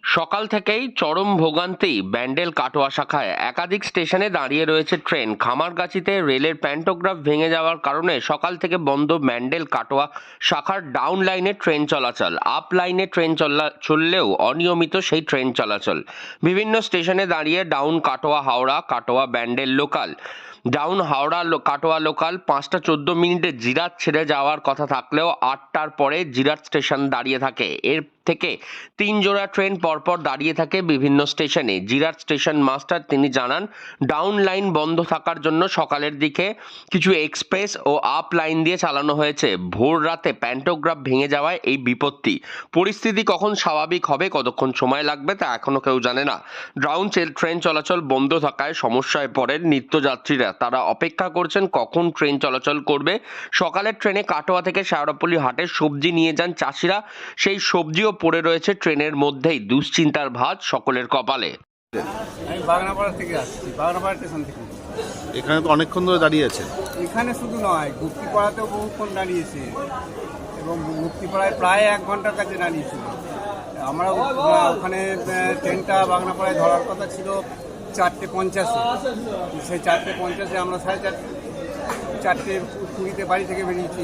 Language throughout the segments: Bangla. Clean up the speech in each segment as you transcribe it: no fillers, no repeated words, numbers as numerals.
সকাল থেকেই চরম ভোগান্তি ব্যান্ডেল কাটোয়া শাখায়। একাধিক স্টেশনে দাঁড়িয়ে রয়েছে ট্রেন। খামারগাছিতে রেলের প্যান্টোগ্রাফ ভেঙে যাওয়ার কারণে সকাল থেকে বন্ধ ব্যান্ডেল কাটোয়া শাখার ডাউন লাইনে ট্রেন চলাচল। আপ লাইনে ট্রেন চললেও অনিয়মিত সেই ট্রেন চলাচল। বিভিন্ন স্টেশনে দাঁড়িয়ে down Katwa Howrah, Katwa Bandel local. Down Howrah Katwa local 5টা 14 মিনিটে জিরাট ছেড়ে যাওয়ার কথা থাকলেও 8টার পরে জিরাট স্টেশন দাঁড়িয়ে থাকে। এর থেকে 3 জোড়া ট্রেন পরপর দাঁড়িয়ে থাকে বিভিন্ন স্টেশনে। জিরাট স্টেশন মাস্টার তিনি জানান, ডাউন লাইন বন্ধ থাকার জন্য সকালের দিকে কিছু এক্সপ্রেস ও আপ লাইন দিয়ে চালানো হয়েছে। ভোর রাতে প্যান্টোগ্রাফ ভেঙে যাওয়ায় এই বিপত্তি। পরিস্থিতি কখন স্বাভাবিক হবে, কতক্ষণ সময় লাগবে তা এখনো কেউ জানে না। ডাউন ট্রেন চলাচল বন্ধ থাকায় সমস্যায় পড়েন নিত্যযাত্রীরা। তারা অপেক্ষা করছেন কখন ট্রেন চলাচল করবে। সকালের ট্রেনে কাটোয়া থেকে শেওড়াপল্লী হাটে সবজি নিয়ে যান চাষিরা। সেই সবজিও পড়ে রয়েছে ট্রেনের মধ্যেই। দুশ্চিন্তার ভাঁজ সকলের কপালে। আমি বাগনাপাড়া থেকে আসছি, বাগনাপাড়া স্টেশন থেকে। এখানে তো অনেকক্ষণ ধরে দাঁড়িয়ে আছে। এখানে শুধু নয়, গুপ্তিপাড়াতেও বহুক্ষণ দাঁড়িয়েছে এবং গুপ্তিপাড়ায় প্রায় 1 ঘন্টার কাছে দাঁড়িয়েছিল। আমরা ওখানে ট্রেনটা বাগনাপাড়ায় ধরার কথা ছিল 4:50-এ। সেই 4:50-এ আমরা 4:20 বাড়ি থেকে বেরিয়েছি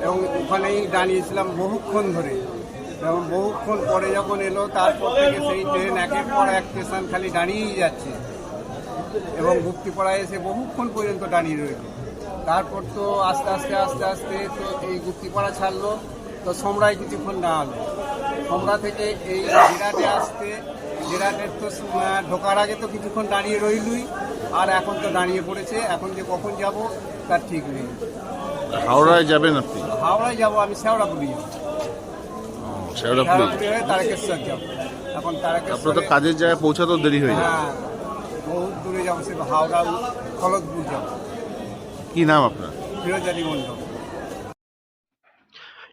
এবং ওখানেই দাঁড়িয়েছিলাম বহুক্ষণ ধরে। এবং বহুক্ষণ পরে যখন এলো, তারপর থেকে সেই ট্রেন একের পর এক স্টেশন খালি দাঁড়িয়েই যাচ্ছে এবং গুপ্তিপাড়ায় এসে বহুক্ষণ পর্যন্ত দাঁড়িয়ে রয়েছে। তারপর তো আস্তে আস্তে তো এই গুপ্তিপাড়া ছাড়লো, তো সমরায় কিছুক্ষণ দাঁড়ালো। সমরা থেকে এই জিরাটে আসতে, জিরাটের তো ঢোকার আগে তো কিছুক্ষণ দাঁড়িয়ে রইলই, আর এখন তো দাঁড়িয়ে পড়েছে। এখন যে কখন যাব তার ঠিক নেই। হাওড়ায় যাবেন আপনি? হাওড়ায় যাব, আমি শেওড়াপুরি যাবো। শেওড়াপুরি হয়ে তারকেশ্বর যাবো। এখন তারকেশ্বর আপনার তো কাজের জায়গায় পৌঁছাতেও দেরি হয়ে যায়। হ্যাঁ, বহুত দূরে যাবো, সে হাওড়া খলতপুর যাবো। কি নাম আপনার? ফিরোজারি মন্ডল।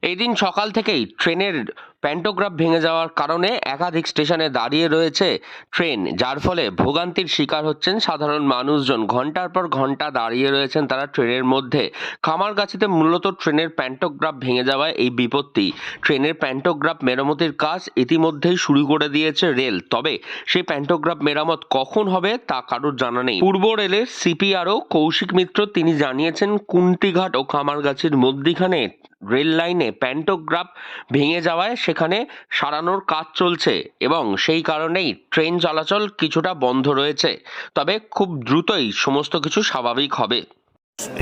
এই দিন সকাল থেকেই ট্রেনের প্যান্টোগ্রাফ ভেঙে যাওয়ার কারণে একাধিক স্টেশনে দাঁড়িয়ে রয়েছে ট্রেন, যার ফলে ভোগান্তির শিকার হচ্ছেন সাধারণ মানুষজন। ঘন্টার পর ঘন্টা দাঁড়িয়ে রয়েছেন তারা ট্রেনের মধ্যে। খামারগাছিতে মূলত ট্রেনের প্যান্টোগ্রাফ ভেঙে যাওয়ায় এই বিপত্তি। ট্রেনের প্যান্টোগ্রাফ মেরামতির কাজ ইতিমধ্যেই শুরু করে দিয়েছে রেল, তবে সেই প্যান্টোগ্রাফ মেরামত কখন হবে তা কারোর জানা নেই। পূর্ব রেলের সিপিআরও কৌশিক মিত্র তিনি জানিয়েছেন, কুন্তিঘাট ও খামারগাছির মধ্যিখানে রেল লাইনে প্যান্টোগ্রাফ ভেঙে যাওয়ায় সেখানে সারানোর কাজ চলছে এবং সেই কারণেই ট্রেন চলাচল কিছুটা বন্ধ রয়েছে। তবে খুব দ্রুতই সমস্ত কিছু স্বাভাবিক হবে।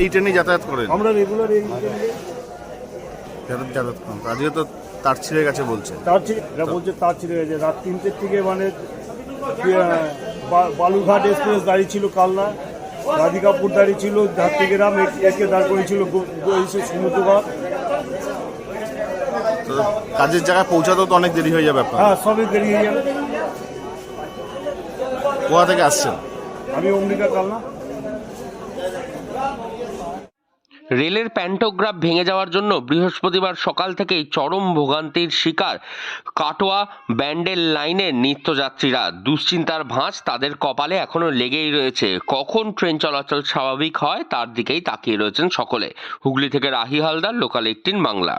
এই ট্রেনে যাতায়াত করেন? আমরা রেগুলার এই যাতায়াত করেন। আজকে তো তার ছিঁড়ে গেছে বলছে। এরা বলছে তার ছিঁড়ে গেছে। রাত 3টের থেকে মানে বালুঘাট এক্সপ্রেস দাঁড়িয়ে ছিল, কালনা রাধিকাপুর দাঁড়িয়ে ছিল, ঝাড়গ্রাম একে দাঁড় করেছিল সমুদ্রঘাট। তো কাজের জায়গায় পৌঁছাতেও তো অনেক দেরি হয়ে যাবে আপনার। হ্যাঁ, সবই দেরি হয়ে যাবে। কোথা থেকে আসছেন? আমি অম্বিকা, কালনা। রেলের প্যান্টোগ্রাফ ভেঙে যাওয়ার জন্য বৃহস্পতিবার সকাল থেকেই চরম ভোগান্তির শিকার কাটোয়া ব্যান্ডেল লাইনের নিত্যযাত্রীরা। দুশ্চিন্তার ভাঁজ তাদের কপালে এখনো লেগেই রয়েছে। কখন ট্রেন চলাচল স্বাভাবিক হয় তার দিকেই তাকিয়ে রয়েছেন সকলে। হুগলি থেকে রাহি হালদার, লোকাল 18 বাংলা।